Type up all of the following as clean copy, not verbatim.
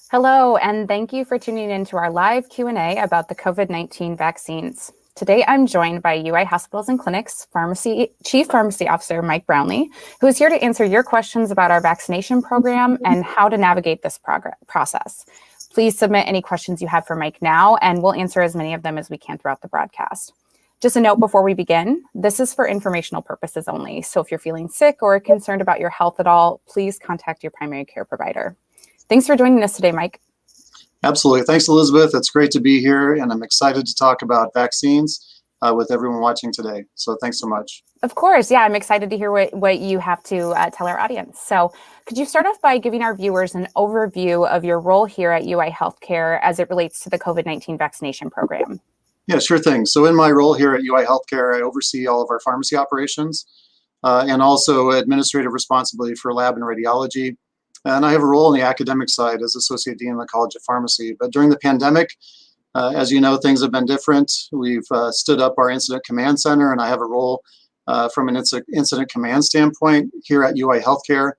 Hello, and thank you for tuning in to our live Q&A about the COVID-19 vaccines. Today, I'm joined by UI Hospitals and Clinics Chief Pharmacy Officer Mike Brownlee, who is here to answer your questions about our vaccination program and how to navigate this process. Please submit any questions you have for Mike now, and we'll answer as many of them as we can throughout the broadcast. Just a note before we begin, this is for informational purposes only. So if you're feeling sick or concerned about your health at all, please contact your primary care provider. Thanks for joining us today, Mike. Absolutely. Thanks, Elizabeth. It's great to be here, and I'm excited to talk about vaccines with everyone watching today. So thanks so much. Of course. Yeah, I'm excited to hear what you have to tell our audience. So could you start off by giving our viewers an overview of your role here at UI Healthcare as it relates to the COVID-19 vaccination program? Yeah, sure thing. So in my role here at UI Healthcare, I oversee all of our pharmacy operations and also administrative responsibility for lab and radiology. And I have a role in the academic side as Associate Dean of the College of Pharmacy. But during the pandemic, as you know, things have been different. We've stood up our Incident Command Center, and I have a role from an incident command standpoint here at UI Healthcare.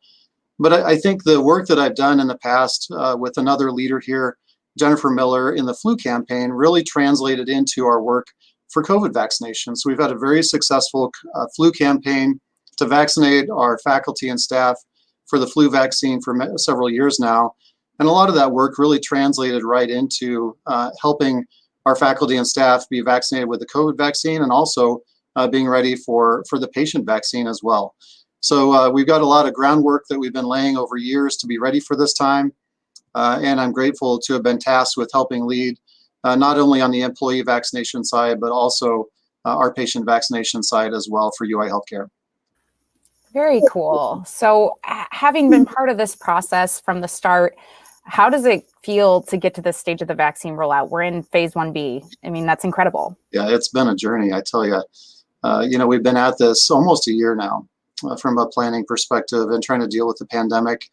But I think the work that I've done in the past with another leader here, Jennifer Miller, in the flu campaign really translated into our work for COVID vaccination. So we've had a very successful flu campaign to vaccinate our faculty and staff for the flu vaccine for several years now. And a lot of that work really translated right into helping our faculty and staff be vaccinated with the COVID vaccine and also being ready for the patient vaccine as well. So we've got a lot of groundwork that we've been laying over years to be ready for this time. And I'm grateful to have been tasked with helping lead not only on the employee vaccination side, but also our patient vaccination side as well for UI Healthcare. Very cool. So having been part of this process from the start, how does it feel to get to this stage of the vaccine rollout? We're in phase 1B. I mean, that's incredible. Yeah, it's been a journey, I tell you. We've been at this almost a year now from a planning perspective and trying to deal with the pandemic.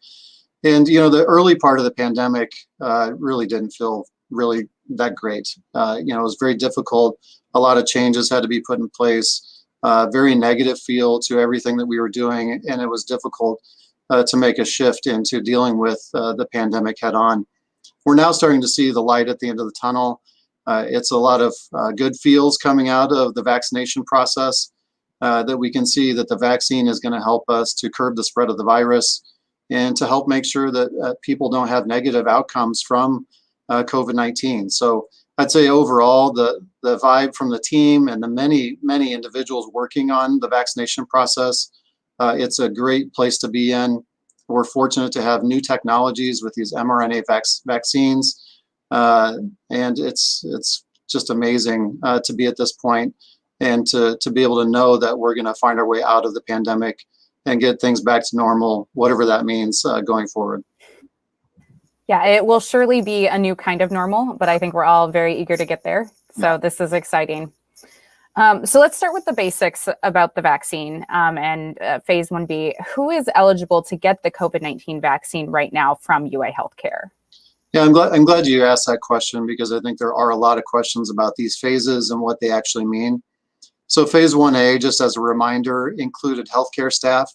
And, the early part of the pandemic really didn't feel really that great. It was very difficult. A lot of changes had to be put in place. Very negative feel to everything that we were doing, and it was difficult to make a shift into dealing with the pandemic head on. We're now starting to see the light at the end of the tunnel. It's a lot of good feels coming out of the vaccination process that we can see that the vaccine is going to help us to curb the spread of the virus and to help make sure that people don't have negative outcomes from COVID-19. So I'd say overall, the vibe from the team and the many, many individuals working on the vaccination process, it's a great place to be in. We're fortunate to have new technologies with these mRNA vaccines. And it's just amazing to be at this point and to be able to know that we're going to find our way out of the pandemic and get things back to normal, whatever that means going forward. Yeah, it will surely be a new kind of normal, but I think we're all very eager to get there. So this is exciting. So let's start with the basics about the vaccine and phase 1B. Who is eligible to get the COVID-19 vaccine right now from UI Healthcare? Yeah, I'm glad you asked that question because I think there are a lot of questions about these phases and what they actually mean. So phase 1A, just as a reminder, included healthcare staff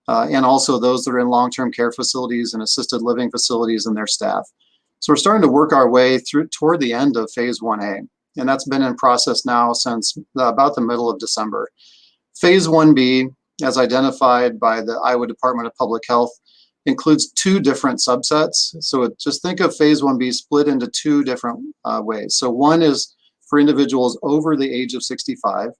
and also those that are in long-term care facilities and assisted living facilities and their staff. So we're starting to work our way toward the end of phase 1A, and that's been in process now since about the middle of December. Phase 1B, as identified by the Iowa Department of Public Health, includes two different subsets. So just think of phase 1B split into two different ways. So one is for individuals over the age of 65.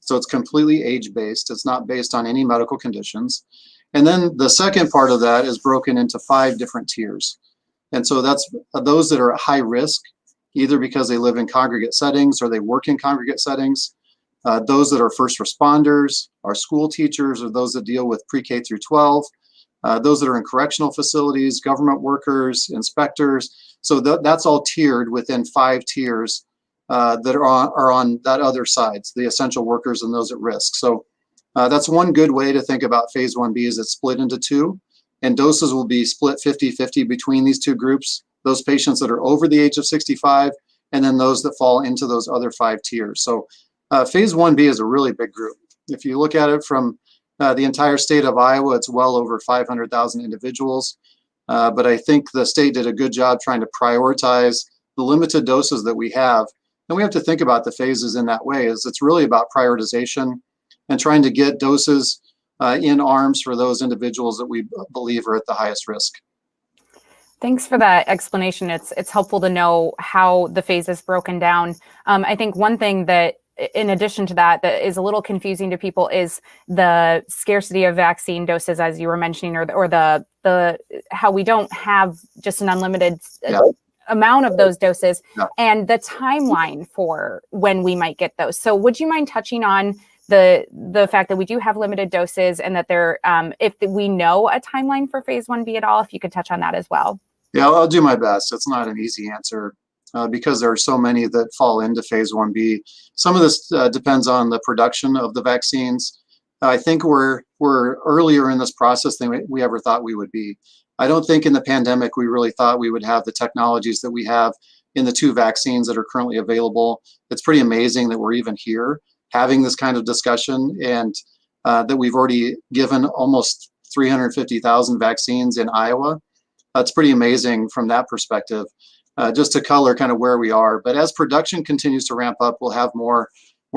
So it's completely age-based. It's not based on any medical conditions. And then the second part of that is broken into 5 different tiers. And so that's those that are at high risk, either because they live in congregate settings or they work in congregate settings, those that are first responders, our school teachers, or those that deal with pre-K through 12, those that are in correctional facilities, government workers, inspectors. So that's all tiered within 5 tiers that are on that other side, the essential workers and those at risk. So that's one good way to think about phase 1B is it's split into 2, and doses will be split 50-50 between these 2 groups, those patients that are over the age of 65, and then those that fall into those other 5 tiers. So phase 1B is a really big group. If you look at it from the entire state of Iowa, it's well over 500,000 individuals. But I think the state did a good job trying to prioritize the limited doses that we have. And we have to think about the phases in that way, is it's really about prioritization and trying to get doses in arms for those individuals that we believe are at the highest risk. Thanks for that explanation. It's helpful to know how the phase is broken down. I think one thing that, in addition to that, that is a little confusing to people is the scarcity of vaccine doses, as you were mentioning, or the how we don't have just an unlimited amount of those doses, and the timeline for when we might get those. So would you mind touching on the fact that we do have limited doses, and that there, if we know a timeline for phase 1B at all, if you could touch on that as well? Yeah, I'll do my best. It's not an easy answer because there are so many that fall into phase 1B. Some of this depends on the production of the vaccines. I think we're earlier in this process than we ever thought we would be. I don't think in the pandemic we really thought we would have the technologies that we have in the 2 vaccines that are currently available. It's pretty amazing that we're even here having this kind of discussion, and that we've already given almost 350,000 vaccines in Iowa. That's pretty amazing from that perspective, just to color kind of where we are. But as production continues to ramp up, we'll have more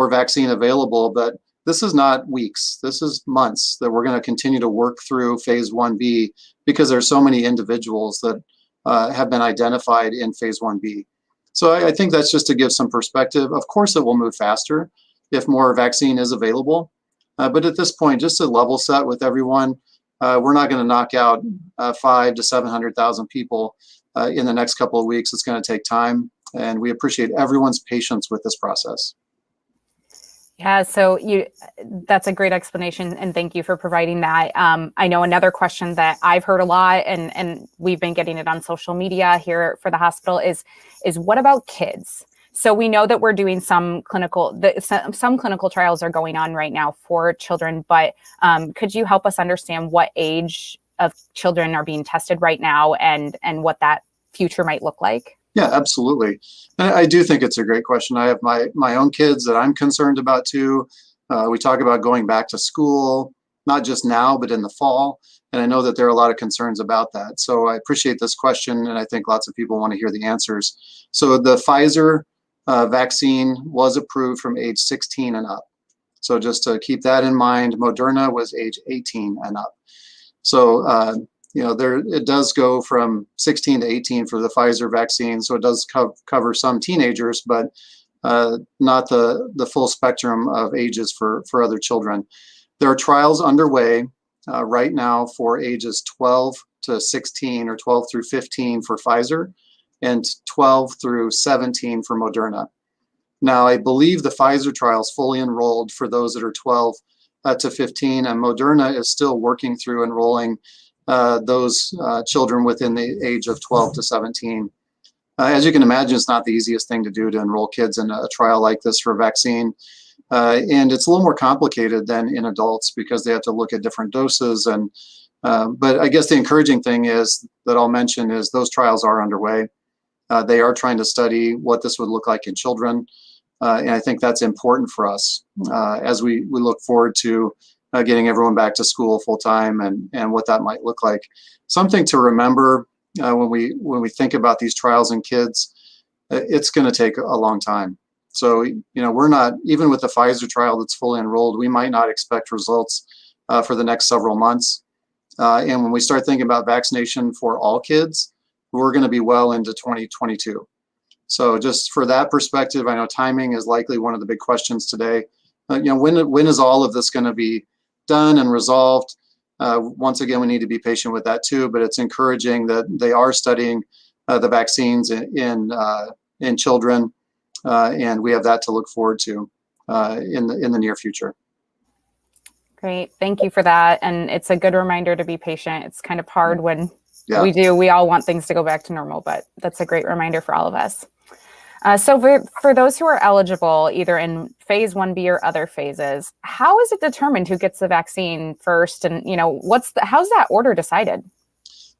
vaccine available. But this is not weeks, this is months that we're going to continue to work through phase 1B, because there's so many individuals that have been identified in phase 1B. So I think that's just to give some perspective. Of course, it will move faster if more vaccine is available. But at this point, just to level set with everyone, we're not going to knock out 500,000 to 700,000 people in the next couple of weeks. It's going to take time, and we appreciate everyone's patience with this process. Yeah, so that's a great explanation, and thank you for providing that. I know another question that I've heard a lot, and we've been getting it on social media here for the hospital is what about kids? So we know that we're doing some clinical trials are going on right now for children, but could you help us understand what age of children are being tested right now, and what that future might look like? Yeah, absolutely. And I do think it's a great question. I have my own kids that I'm concerned about too. We talk about going back to school, not just now, but in the fall. And I know that there are a lot of concerns about that. So I appreciate this question, and I think lots of people want to hear the answers. So the Pfizer vaccine was approved from age 16 and up. So just to keep that in mind, Moderna was age 18 and up. So, it does go from 16 to 18 for the Pfizer vaccine. So it does cover some teenagers, but not the full spectrum of ages for other children. There are trials underway right now for ages 12 to 16 or 12 through 15 for Pfizer, and 12 through 17 for Moderna. Now, I believe the Pfizer trial is fully enrolled for those that are 12 to 15, and Moderna is still working through enrolling those children within the age of 12 to 17. As you can imagine, it's not the easiest thing to do to enroll kids in a trial like this for a vaccine. And it's a little more complicated than in adults because they have to look at different doses. But I guess the encouraging thing is that I'll mention is those trials are underway. They are trying to study what this would look like in children. And I think that's important for us as we look forward to getting everyone back to school full time and what that might look like. Something to remember when we think about these trials in kids, it's going to take a long time. So, we're not, even with the Pfizer trial that's fully enrolled, we might not expect results for the next several months. And when we start thinking about vaccination for all kids, we're going to be well into 2022. So just for that perspective, I know timing is likely one of the big questions today. When is all of this going to be done and resolved? Once again, we need to be patient with that too, but it's encouraging that they are studying the vaccines in children, and we have that to look forward to in the near future. Great, thank you for that. And it's a good reminder to be patient. It's kind of hard when we all want things to go back to normal, but that's a great reminder for all of us. So for those who are eligible, either in phase 1B or other phases, how is it determined who gets the vaccine first? And, how's that order decided?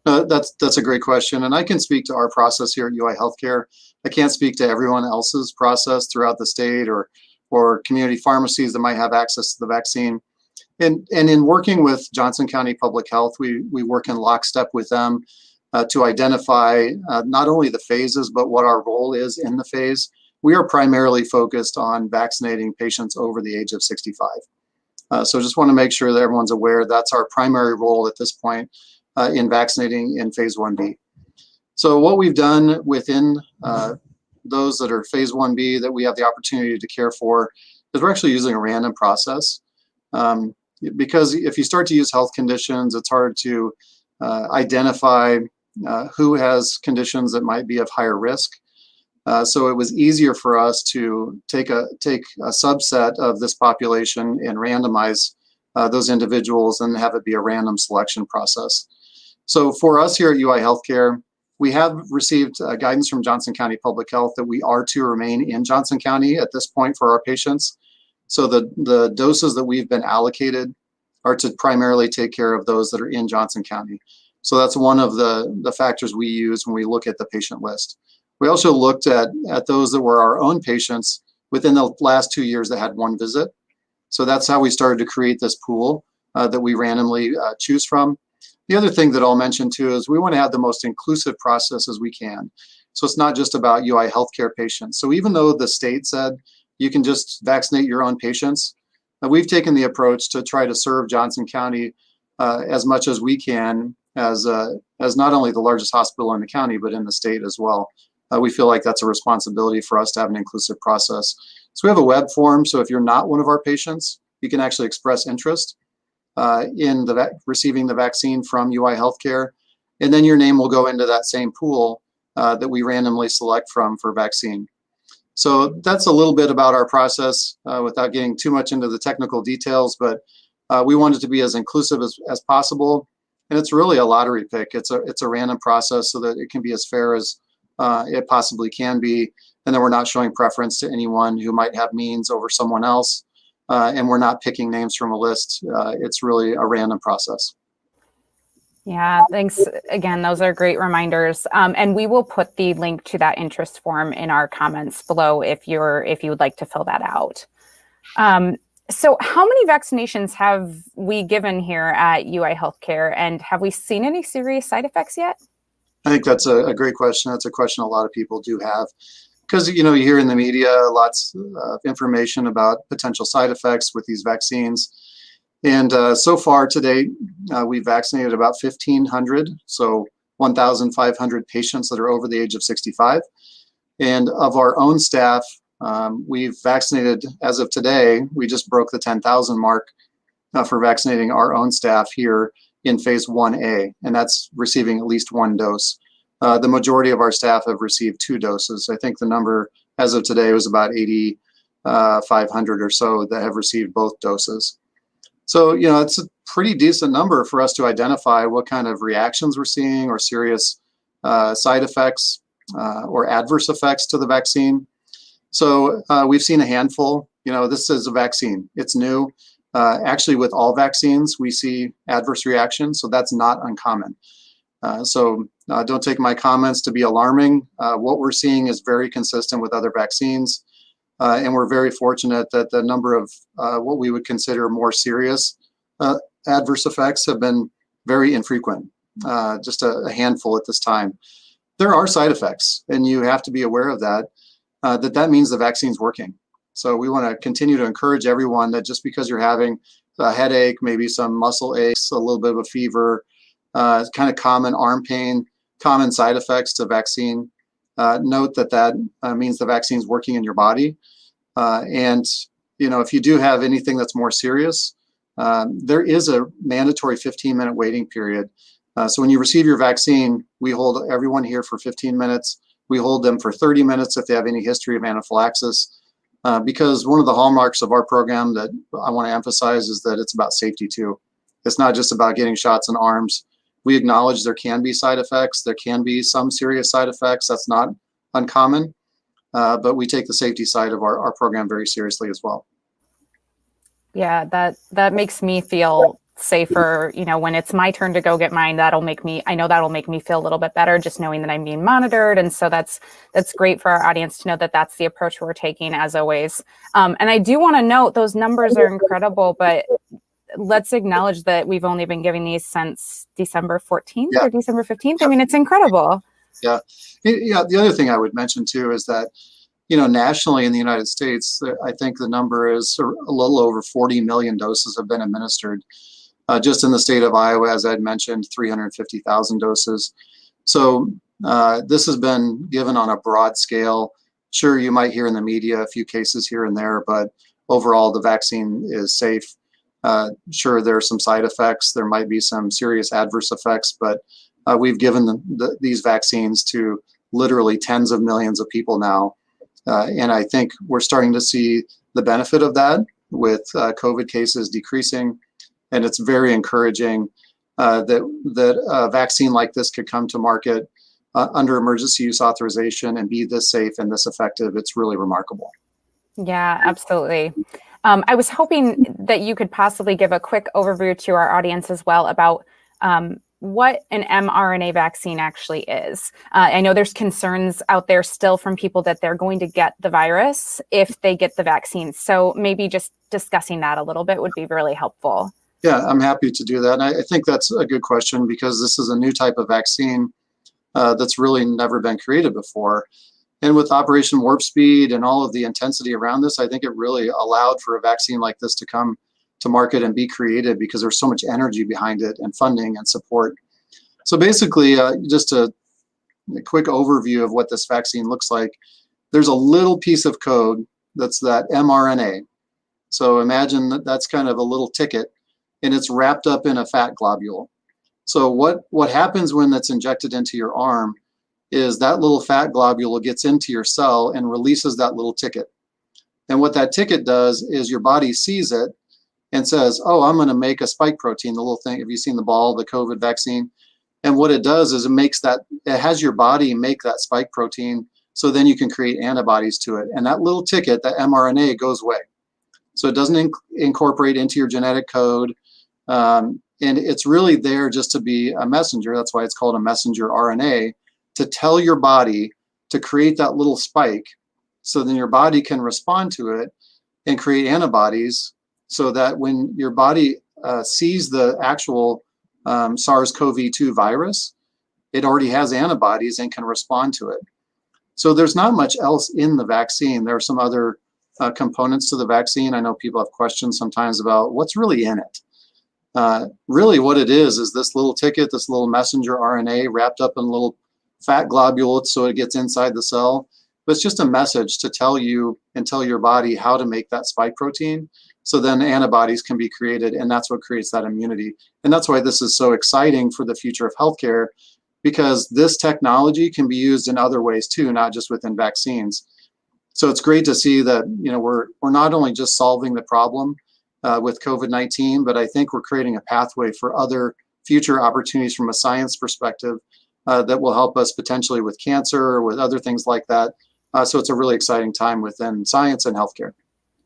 That's a great question. And I can speak to our process here at UI Healthcare. I can't speak to everyone else's process throughout the state or community pharmacies that might have access to the vaccine. And in working with Johnson County Public Health, we work in lockstep with them. to identify not only the phases, but what our role is in the phase. We are primarily focused on vaccinating patients over the age of 65. So just want to make sure that everyone's aware that's our primary role at this point in vaccinating in phase 1B. So what we've done within those that are phase 1B that we have the opportunity to care for is we're actually using a random process. Because if you start to use health conditions, it's hard to identify who has conditions that might be of higher risk. So it was easier for us to take a subset of this population and randomize those individuals and have it be a random selection process. So for us here at UI Healthcare, we have received guidance from Johnson County Public Health that we are to remain in Johnson County at this point for our patients. So the doses that we've been allocated are to primarily take care of those that are in Johnson County. So that's one of the factors we use when we look at the patient list. We also looked at those that were our own patients within the last 2 years that had one visit. So that's how we started to create this pool that we randomly choose from. The other thing that I'll mention too is we want to have the most inclusive process as we can. So it's not just about UI healthcare patients. So even though the state said you can just vaccinate your own patients, we've taken the approach to try to serve Johnson County as much as we can as not only the largest hospital in the county, but in the state as well. We feel like that's a responsibility for us to have an inclusive process. So we have a web form. So if you're not one of our patients, you can actually express interest in receiving the vaccine from UI Healthcare. And then your name will go into that same pool that we randomly select from for vaccine. So that's a little bit about our process without getting too much into the technical details, but we want it to be as inclusive as possible. And it's really a lottery pick. It's a random process so that it can be as fair as it possibly can be. And then we're not showing preference to anyone who might have means over someone else. And we're not picking names from a list. It's really a random process. Yeah, thanks again. Those are great reminders. And we will put the link to that interest form in our comments below if you would like to fill that out. So how many vaccinations have we given here at UI Healthcare, and have we seen any serious side effects yet? I think that's a great question. That's a question a lot of people do have. Because, you hear in the media lots of information about potential side effects with these vaccines. And so far to date, we've vaccinated about 1,500, so 1,500 patients that are over the age of 65. And of our own staff, we've vaccinated, as of today, we just broke the 10,000 mark for vaccinating our own staff here in phase 1A, and that's receiving at least one dose. The majority of our staff have received 2 doses. I think the number as of today was about 8,500 or so that have received both doses. So, it's a pretty decent number for us to identify what kind of reactions we're seeing or serious side effects or adverse effects to the vaccine. So we've seen a handful. This is a vaccine. It's new. Actually, with all vaccines, we see adverse reactions, so that's not uncommon. So don't take my comments to be alarming. What we're seeing is very consistent with other vaccines, and we're very fortunate that the number of what we would consider more serious adverse effects have been very infrequent, just a handful at this time. There are side effects, and you have to be aware of that, that means the vaccine's working. So we want to continue to encourage everyone that just because you're having a headache, maybe some muscle aches, a little bit of a fever, kind of common arm pain, common side effects to vaccine, note that means the vaccine's working in your body. And, if you do have anything that's more serious, there is a mandatory 15-minute waiting period. So when you receive your vaccine, we hold everyone here for 15 minutes. We hold them for 30 minutes if they have any history of anaphylaxis. Because one of the hallmarks of our program that I want to emphasize is that it's about safety too. It's not just about getting shots in arms. We acknowledge there can be side effects. There can be some serious side effects. That's not uncommon. But we take the safety side of our program very seriously as well. Yeah, that makes me feel safer. When it's my turn to go get mine, that'll make me feel a little bit better just knowing that I'm being monitored. And so that's great for our audience to know that that's the approach we're taking as always. And I do want to note those numbers are incredible, but let's acknowledge that we've only been giving these since December 14th Yeah. or December 15th. I mean, it's incredible. Yeah. Yeah. The other thing I would mention too is that, nationally in the United States, I think the number is a little over 40 million doses have been administered. Just in the state of Iowa, as I'd mentioned, 350,000 doses. So this has been given on a broad scale. Sure, you might hear in the media a few cases here and there, but overall the vaccine is safe. Sure, there are some side effects. There might be some serious adverse effects, but we've given these vaccines to literally tens of millions of people now. And I think we're starting to see the benefit of that with COVID cases decreasing. And it's very encouraging that a vaccine like this could come to market under emergency use authorization and be this safe and this effective. It's really remarkable. Yeah, absolutely. I was hoping that you could possibly give a quick overview to our audience as well about what an mRNA vaccine actually is. I know there's concerns out there still from people that they're going to get the virus if they get the vaccine. So maybe just discussing that a little bit would be really helpful. Yeah, I'm happy to do that. And I think that's a good question because this is a new type of vaccine that's really never been created before. And with Operation Warp Speed and all of the intensity around this, I think it really allowed for a vaccine like this to come to market and be created because there's so much energy behind it and funding and support. So basically, just a quick overview of what this vaccine looks like. There's a little piece of code that's that mRNA. So imagine that that's kind of a little ticket and it's wrapped up in a fat globule. So what happens when that's injected into your arm is that little fat globule gets into your cell and releases that little ticket. And what that ticket does is your body sees it and says, oh, I'm going to make a spike protein, the little thing. Have you seen the ball, the COVID vaccine? And what it does is it has your body make that spike protein so then you can create antibodies to it. And that little ticket, that mRNA, goes away. So it doesn't incorporate into your genetic code. And it's really there just to be a messenger. That's why it's called a messenger RNA, to tell your body to create that little spike so then your body can respond to it and create antibodies so that when your body sees the actual SARS-CoV-2 virus, it already has antibodies and can respond to it. So there's not much else in the vaccine. There are some other components to the vaccine. I know people have questions sometimes about what's really in it. Really what it is this little ticket, this little messenger RNA wrapped up in a little fat globule so it gets inside the cell. But it's just a message to tell you and tell your body how to make that spike protein so then antibodies can be created, and that's what creates that immunity. And that's why this is so exciting for the future of healthcare, because this technology can be used in other ways too, not just within vaccines. So it's great to see that we're not only just solving the problem with COVID-19, but I think we're creating a pathway for other future opportunities from a science perspective that will help us potentially with cancer or with other things like that. So it's a really exciting time within science and healthcare.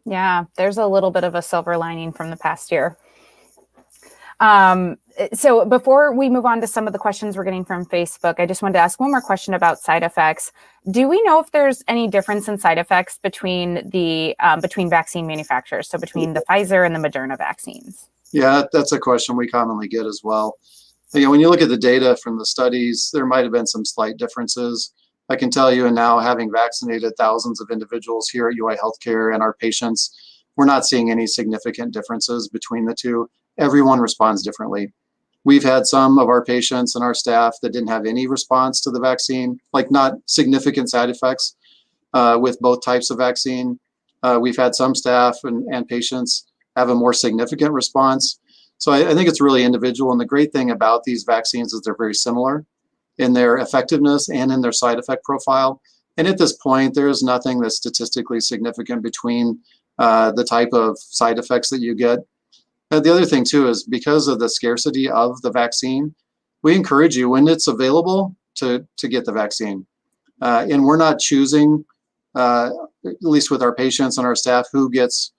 Yeah, there's a little bit of a silver lining from the past year. So before we move on to some of the questions we're getting from Facebook, I just wanted to ask one more question about side effects. Do we know if there's any difference in side effects between between vaccine manufacturers, so between the Pfizer and the Moderna vaccines? Yeah, that's a question we commonly get as well. When you look at the data from the studies, there might have been some slight differences. I can tell you, and now having vaccinated thousands of individuals here at UI Healthcare and our patients, we're not seeing any significant differences between the two. Everyone responds differently. We've had some of our patients and our staff that didn't have any response to the vaccine, like not significant side effects with both types of vaccine. We've had some staff and patients have a more significant response. So I think it's really individual. And the great thing about these vaccines is they're very similar in their effectiveness and in their side effect profile. And at this point, there is nothing that's statistically significant between the type of side effects that you get. The other thing too is because of the scarcity of the vaccine, we encourage you when it's available to get the vaccine. And we're not choosing, at least with our patients and our staff, who gets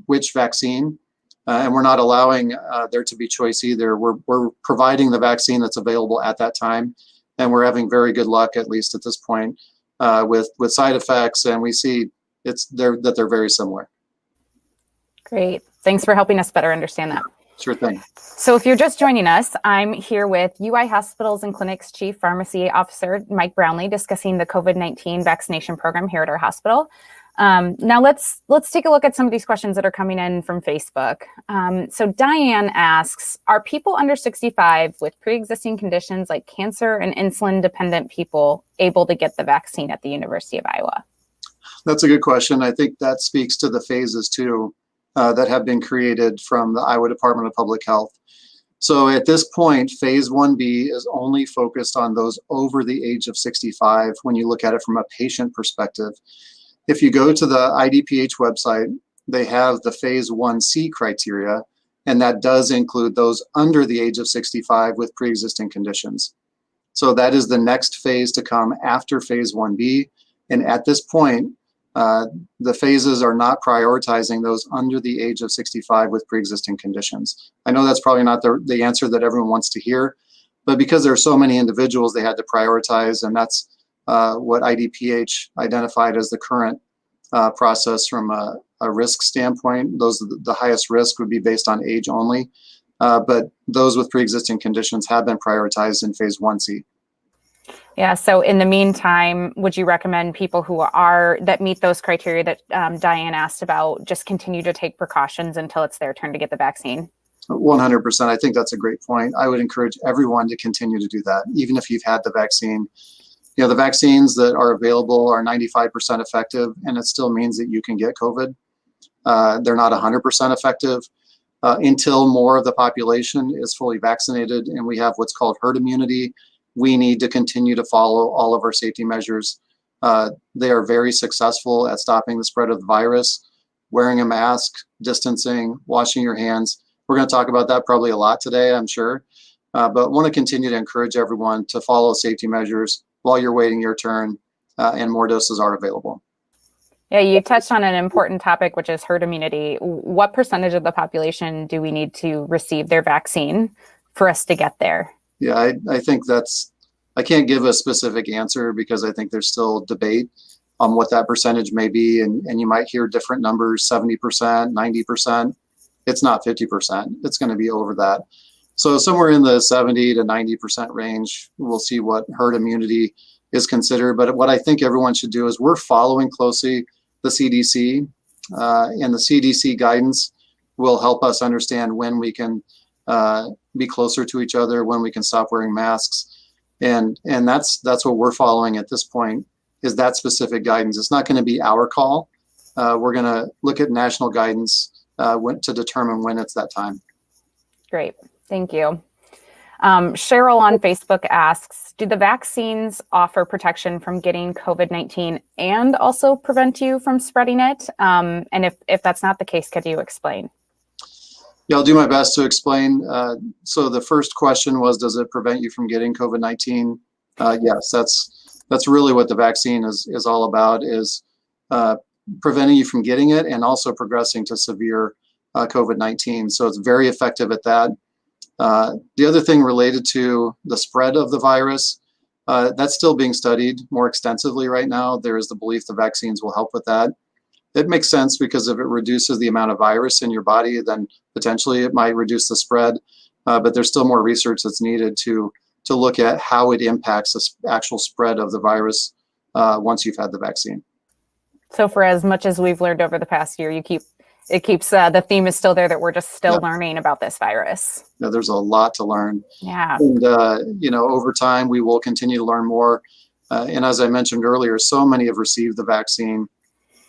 which vaccine. And we're not allowing there to be choice either. We're providing the vaccine that's available at that time, and we're having very good luck, at least at this point, with side effects, and we see that they're very similar. Great. Thanks for helping us better understand that. Sure thing. So if you're just joining us, I'm here with UI Hospitals and Clinics Chief Pharmacy Officer Mike Brownlee discussing the COVID-19 vaccination program here at our hospital. Now let's take a look at some of these questions that are coming in from Facebook. So Diane asks, are people under 65 with pre-existing conditions like cancer and insulin-dependent people able to get the vaccine at the University of Iowa? That's a good question. I think that speaks to the phases too that have been created from the Iowa Department of Public Health. So at this point, phase 1B is only focused on those over the age of 65 when you look at it from a patient perspective. If you go to the IDPH website, they have the phase 1C criteria, and that does include those under the age of 65 with pre-existing conditions. So that is the next phase to come after phase 1B. And at this point, the phases are not prioritizing those under the age of 65 with pre-existing conditions. I know that's probably not the answer that everyone wants to hear, but because there are so many individuals, they had to prioritize, and that's what IDPH identified as the current process from a risk standpoint. Those are the highest risk would be based on age only, but those with pre-existing conditions have been prioritized in phase 1C. Yeah, so in the meantime, would you recommend people that meet those criteria that Diane asked about just continue to take precautions until it's their turn to get the vaccine? 100%. I think that's a great point. I would encourage everyone to continue to do that, even if you've had the vaccine. You know, the vaccines that are available are 95% effective, and it still means that you can get COVID. They're not 100% effective until more of the population is fully vaccinated and we have what's called herd immunity. We need to continue to follow all of our safety measures. They are very successful at stopping the spread of the virus, wearing a mask, distancing, washing your hands. We're going to talk about that probably a lot today, I'm sure, but want to continue to encourage everyone to follow safety measures while you're waiting your turn, and more doses are available. Yeah, you touched on an important topic, which is herd immunity. What percentage of the population do we need to receive their vaccine for us to get there? Yeah, I think I can't give a specific answer because I think there's still debate on what that percentage may be. And you might hear different numbers, 70%, 90%. It's not 50%. It's going to be over that. So somewhere in the 70 to 90% range, we'll see what herd immunity is considered. But what I think everyone should do is we're following closely the CDC, and the CDC guidance will help us understand when we can be closer to each other, when we can stop wearing masks. And that's what we're following at this point, is that specific guidance. It's not going to be our call. We're going to look at national guidance to determine when it's that time. Great. Thank you. Cheryl on Facebook asks, do the vaccines offer protection from getting COVID-19 and also prevent you from spreading it? And if that's not the case, could you explain? Yeah, I'll do my best to explain. So the first question was, does it prevent you from getting COVID-19? Yes, that's really what the vaccine is all about, is preventing you from getting it and also progressing to severe COVID-19. So it's very effective at that. The other thing related to the spread of the virus, that's still being studied more extensively right now. There is the belief the vaccines will help with that. It makes sense because if it reduces the amount of virus in your body, then potentially it might reduce the spread. But there's still more research that's needed to look at how it impacts the actual spread of the virus once you've had the vaccine. So for as much as we've learned over the past year, the theme is still there that we're just still learning about this virus. Yeah, there's a lot to learn. Yeah. And, over time, we will continue to learn more. And as I mentioned earlier, so many have received the vaccine,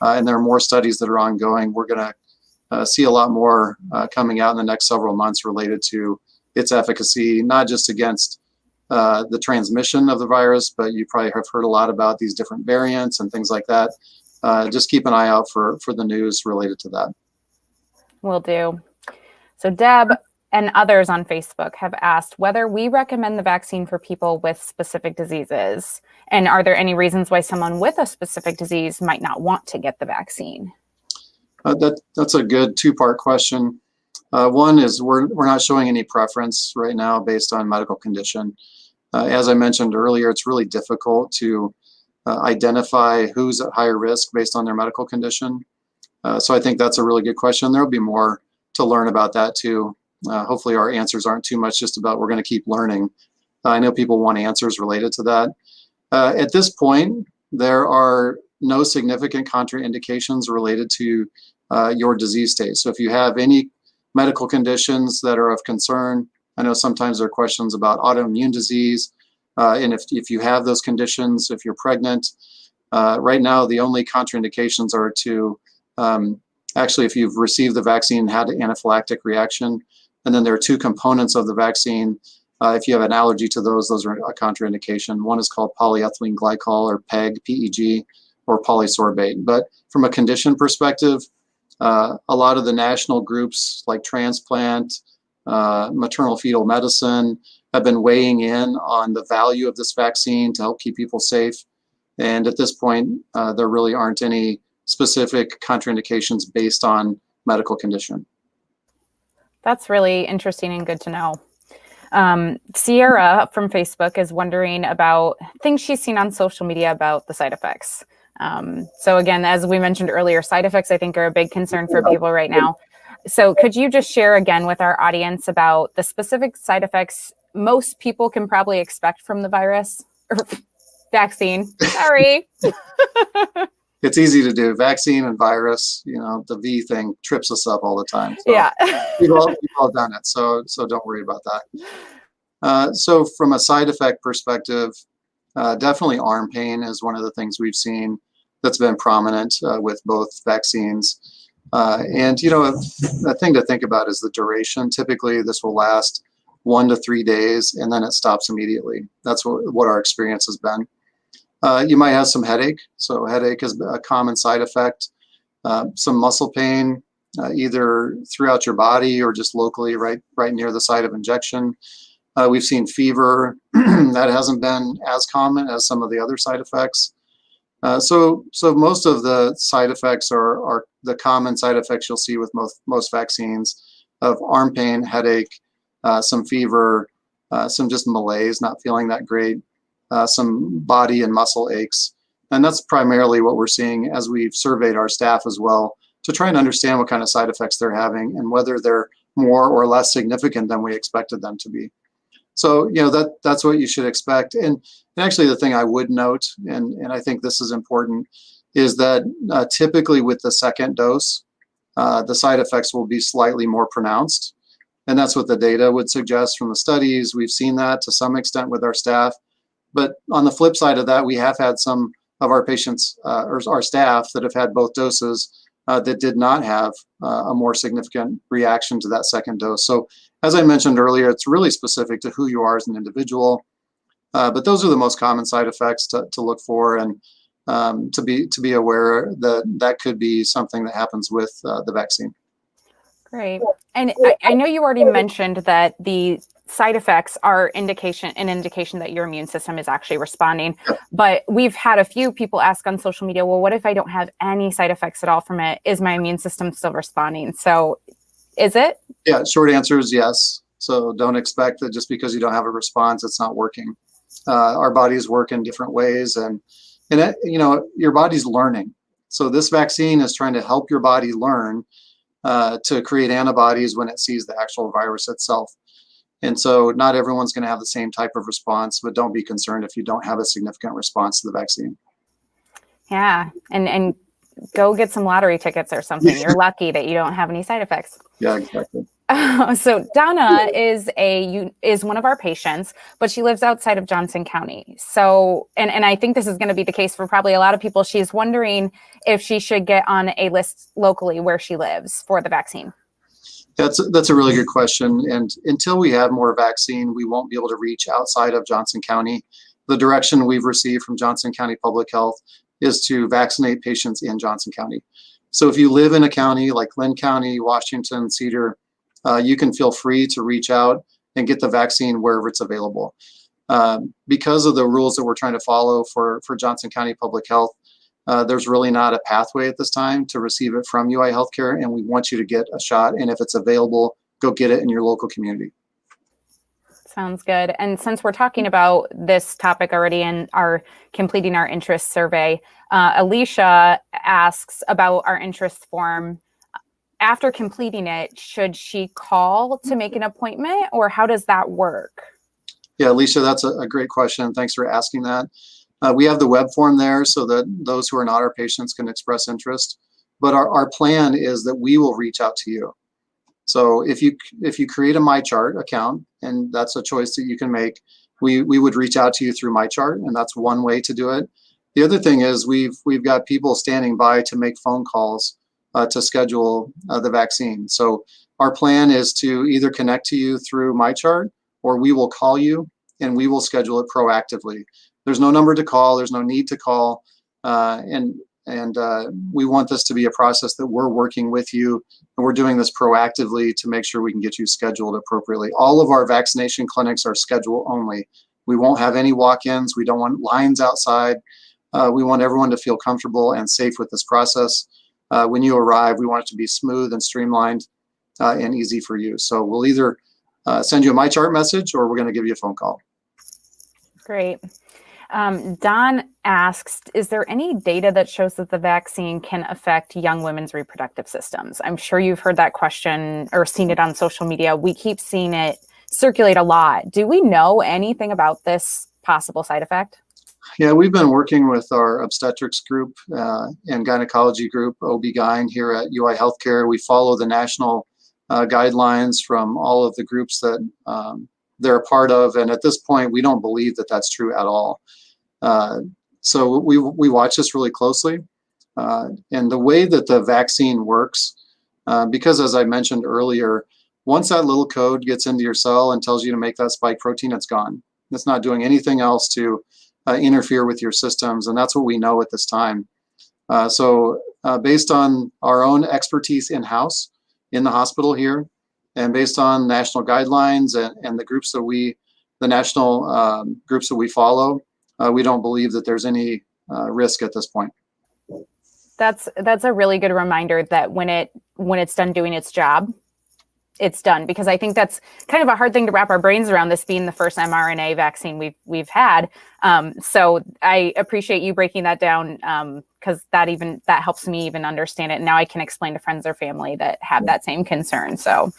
and there are more studies that are ongoing. We're going to see a lot more coming out in the next several months related to its efficacy, not just against the transmission of the virus, but you probably have heard a lot about these different variants and things like that. Just keep an eye out for the news related to that. Will do. So Deb and others on Facebook have asked whether we recommend the vaccine for people with specific diseases. And are there any reasons why someone with a specific disease might not want to get the vaccine? That's a good two-part question. One is we're not showing any preference right now based on medical condition. As I mentioned earlier, it's really difficult to identify who's at higher risk based on their medical condition. So I think that's a really good question. There'll be more to learn about that too. Hopefully our answers aren't too much just about we're going to keep learning. I know people want answers related to that. At this point, there are no significant contraindications related to your disease state. So if you have any medical conditions that are of concern, I know sometimes there are questions about autoimmune disease, and if you have those conditions, if you're pregnant, right now the only contraindications are to actually if you've received the vaccine, had an anaphylactic reaction, and then there are two components of the vaccine. If you have an allergy to those are a contraindication. One is called polyethylene glycol, or PEG, PEG, or polysorbate. But from a condition perspective, a lot of the national groups like transplant, maternal fetal medicine have been weighing in on the value of this vaccine to help keep people safe. And at this point, there really aren't any specific contraindications based on medical condition. That's really interesting and good to know. Sierra from Facebook is wondering about things she's seen on social media about the side effects. So again, as we mentioned earlier, side effects, I think, are a big concern for people right now. So could you just share again with our audience about the specific side effects most people can probably expect from the virus or vaccine? Sorry. It's easy to do. Vaccine and virus, the V thing trips us up all the time. So yeah. we've all done it. So don't worry about that. So from a side effect perspective, definitely arm pain is one of the things we've seen that's been prominent with both vaccines. And, the thing to think about is the duration. Typically, this will last 1 to 3 days, and then it stops immediately. That's what our experience has been. You might have some headache. So headache is a common side effect. Some muscle pain, either throughout your body or just locally right near the site of injection. We've seen fever. That hasn't been as common as some of the other side effects. So most of the side effects are the common side effects you'll see with most vaccines of arm pain, headache, some fever, some just malaise, not feeling that great, some body and muscle aches. And that's primarily what we're seeing as we've surveyed our staff as well, to try and understand what kind of side effects they're having and whether they're more or less significant than we expected them to be. So, that's what you should expect. And actually the thing I would note, and I think this is important, is that typically with the second dose, the side effects will be slightly more pronounced. And that's what the data would suggest from the studies. We've seen that to some extent with our staff. But on the flip side of that, we have had some of our patients or our staff that have had both doses that did not have a more significant reaction to that second dose. So as I mentioned earlier, it's really specific to who you are as an individual. But those are the most common side effects to look for, and to be aware that could be something that happens with the vaccine. Great. And I know you already mentioned that the side effects are an indication that your immune system is actually responding. But we've had a few people ask on social media, well, what if I don't have any side effects at all from it? Is my immune system still responding? So is it? Yeah, short answer is yes. So don't expect that just because you don't have a response, it's not working. Our bodies work in different ways, and your body's learning. So this vaccine is trying to help your body learn to create antibodies when it sees the actual virus itself. And so not everyone's going to have the same type of response, but don't be concerned if you don't have a significant response to the vaccine. Yeah. And go get some lottery tickets or something. You're lucky that you don't have any side effects. Yeah, exactly. So Donna is one of our patients, but she lives outside of Johnson County. So, and I think this is going to be the case for probably a lot of people. She's wondering if she should get on a list locally where she lives for the vaccine. That's a really good question. And until we have more vaccine, we won't be able to reach outside of Johnson County. The direction we've received from Johnson County Public Health is to vaccinate patients in Johnson County. So if you live in a county like Lynn County, Washington, Cedar, you can feel free to reach out and get the vaccine wherever it's available. Because of the rules that we're trying to follow for Johnson County Public Health, there's really not a pathway at this time to receive it from UI Healthcare, and we want you to get a shot. And if it's available, go get it in your local community. Sounds good. And since we're talking about this topic already and are completing our interest survey, Alicia asks about our interest form. after completing it, should she call to make an appointment, or how does that work? Yeah, Alicia, that's a great question. Thanks for asking that. We have the web form there so that those who are not our patients can express interest. But our plan is that we will reach out to you. So if you create a MyChart account, and that's a choice that you can make, we would reach out to you through MyChart, and that's one way to do it. The other thing is we've got people standing by to make phone calls to schedule the vaccine. So our plan is to either connect to you through MyChart, or we will call you and we will schedule it proactively. There's no number to call. There's no need to call, and we want this to be a process that we're working with you, and we're doing this proactively to make sure we can get you scheduled appropriately. All of our vaccination clinics are schedule only. We won't have any walk-ins. We don't want lines outside. We want everyone to feel comfortable and safe with this process. When you arrive, we want it to be smooth and streamlined and easy for you. So we'll either send you a MyChart message, or we're going to give you a phone call. Great. Don asks, is there any data that shows that the vaccine can affect young women's reproductive systems? I'm sure you've heard that question or seen it on social media. We keep seeing it circulate a lot. Do we know anything about this possible side effect? Yeah, we've been working with our obstetrics group and gynecology group, OB-GYN, here at UI Healthcare. We follow the national guidelines from all of the groups that they're a part of. And at this point, we don't believe that that's true at all. So we watch this really closely. And the way that the vaccine works, because as I mentioned earlier, once that little code gets into your cell and tells you to make that spike protein, it's gone. It's not doing anything else to interfere with your systems. And that's what we know at this time. So based on our own expertise in-house in the hospital here, and based on national guidelines and the groups that the national groups that we follow, we don't believe that there's any risk at this point. That's a really good reminder that when it's done doing its job, it's done, because I think that's kind of a hard thing to wrap our brains around, this being the first mRNA vaccine we've had. So I appreciate you breaking that down, because that helps me even understand it. And now I can explain to friends or family that have that same concern. So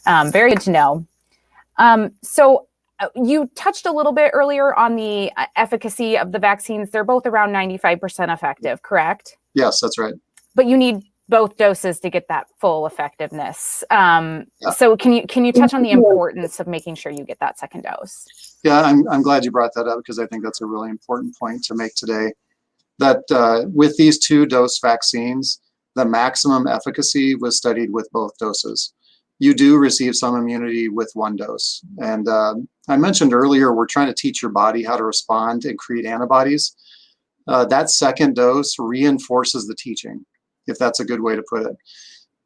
very good to know. So you touched a little bit earlier on the efficacy of the vaccines. They're both around 95% effective, correct? Yes, that's right. But you need both doses to get that full effectiveness. So can you touch on the importance of making sure you get that second dose? Yeah, I'm glad you brought that up, because I think that's a really important point to make today. That with these 2-dose vaccines, the maximum efficacy was studied with both doses. You do receive some immunity with 1 dose. And I mentioned earlier, we're trying to teach your body how to respond and create antibodies. That second dose reinforces the teaching, if that's a good way to put it.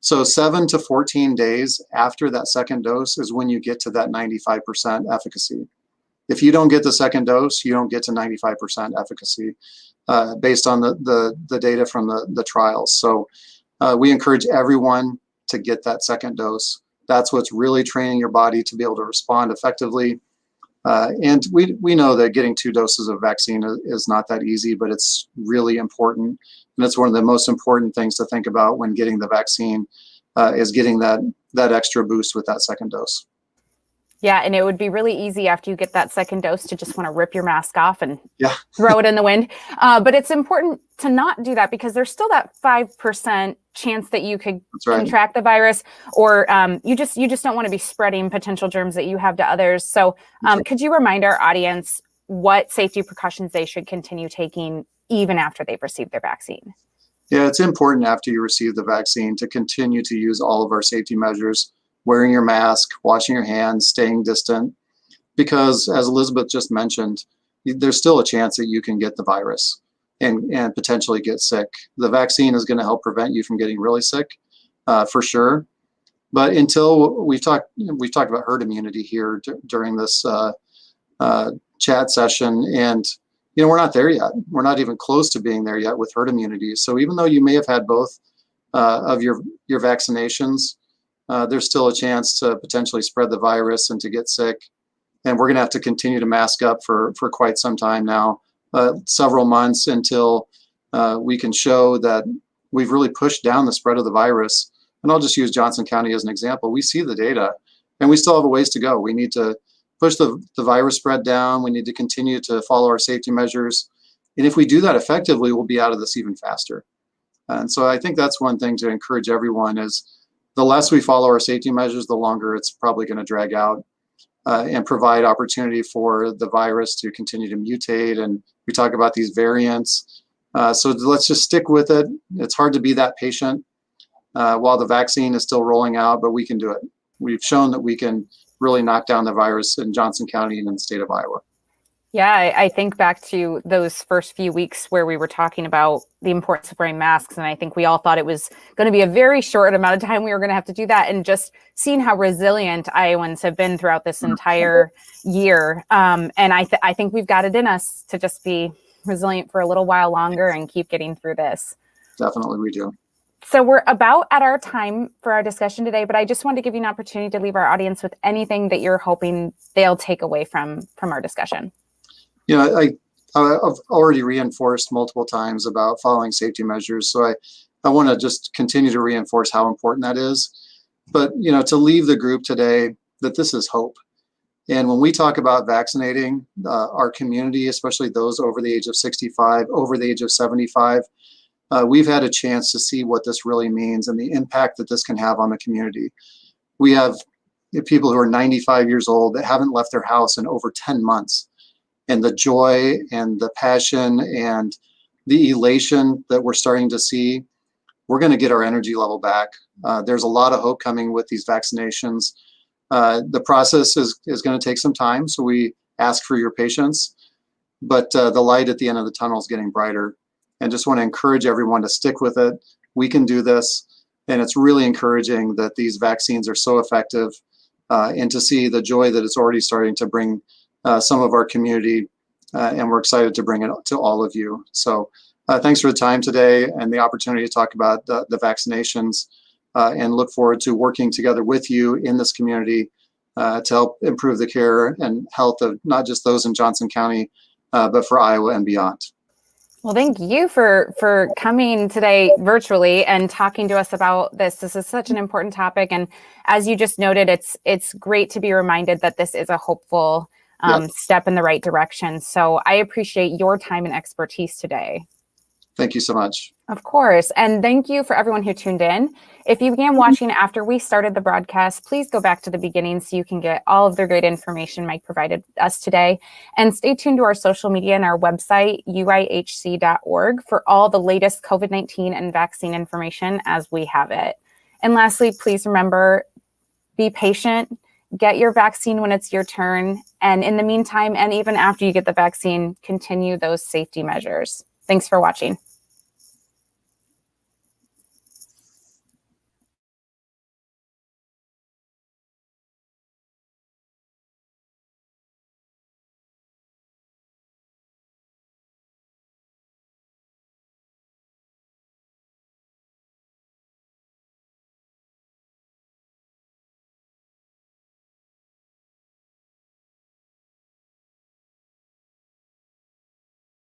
So 7 to 14 days after that second dose is when you get to that 95% efficacy. If you don't get the second dose, you don't get to 95% efficacy based on the data from the trials. So we encourage everyone to get that second dose. That's what's really training your body to be able to respond effectively. And we know that getting 2 doses of vaccine is not that easy, but it's really important. And it's one of the most important things to think about when getting the vaccine is getting that extra boost with that second dose. Yeah, and it would be really easy after you get that second dose to just want to rip your mask off and throw it in the wind. But it's important to not do that, because there's still that 5% chance that you could contract the virus, or you just don't want to be spreading potential germs that you have to others. So could you remind our audience what safety precautions they should continue taking even after they've received their vaccine? Yeah, it's important after you receive the vaccine to continue to use all of our safety measures, wearing your mask, washing your hands, staying distant, because as Elizabeth just mentioned, there's still a chance that you can get the virus and potentially get sick. The vaccine is going to help prevent you from getting really sick, for sure. But until we've talked about herd immunity here during this chat session, and we're not there yet. We're not even close to being there yet with herd immunity. So even though you may have had both of your vaccinations, there's still a chance to potentially spread the virus and to get sick. And we're going to have to continue to mask up for quite some time now, several months, until we can show that we've really pushed down the spread of the virus And I'll just use Johnson County as an example. We see the data, and we still have a ways to go. We need to push the virus spread down. We need to continue to follow our safety measures. And if we do that effectively, we'll be out of this even faster. And so I think that's one thing to encourage everyone is the less we follow our safety measures, the longer it's probably going to drag out and provide opportunity for the virus to continue to mutate. And we talk about these variants. So let's just stick with it. It's hard to be that patient while the vaccine is still rolling out, but we can do it. We've shown that we can really knock down the virus in Johnson County and in the state of Iowa. Yeah, I think back to those first few weeks where we were talking about the importance of wearing masks. And I think we all thought it was going to be a very short amount of time we were going to have to do that. And just seeing how resilient Iowans have been throughout this entire year. And I think we've got it in us to just be resilient for a little while longer and keep getting through this. Definitely we do. So we're about at our time for our discussion today, but I just wanted to give you an opportunity to leave our audience with anything that you're hoping they'll take away from our discussion. You know, I've already reinforced multiple times about following safety measures. So I want to just continue to reinforce how important that is. But, you know, to leave the group today that this is hope. And when we talk about vaccinating our community, especially those over the age of 65, over the age of 75, we've had a chance to see what this really means and the impact that this can have on the community. We have people who are 95 years old that haven't left their house in over 10 months. And the joy and the passion and the elation that we're starting to see, we're going to get our energy level back. There's a lot of hope coming with these vaccinations. The process is going to take some time, so we ask for your patience. But the light at the end of the tunnel is getting brighter. And just want to encourage everyone to stick with it. We can do this. And it's really encouraging that these vaccines are so effective and to see the joy that it's already starting to bring some of our community, and we're excited to bring it to all of you. So thanks for the time today and the opportunity to talk about the vaccinations, and look forward to working together with you in this community to help improve the care and health of not just those in Johnson County, but for Iowa and beyond. Well, thank you for coming today virtually and talking to us about this. This is such an important topic. And as you just noted, it's great to be reminded that this is a hopeful step in the right direction. So I appreciate your time and expertise today. Thank you so much. Of course. And thank you for everyone who tuned in. If you began watching after we started the broadcast, please go back to the beginning so you can get all of the great information Mike provided us today. And stay tuned to our social media and our website, uihc.org, for all the latest COVID-19 and vaccine information as we have it. And lastly, please remember, be patient. Get your vaccine when it's your turn. And in the meantime, and even after you get the vaccine, continue those safety measures. Thanks for watching.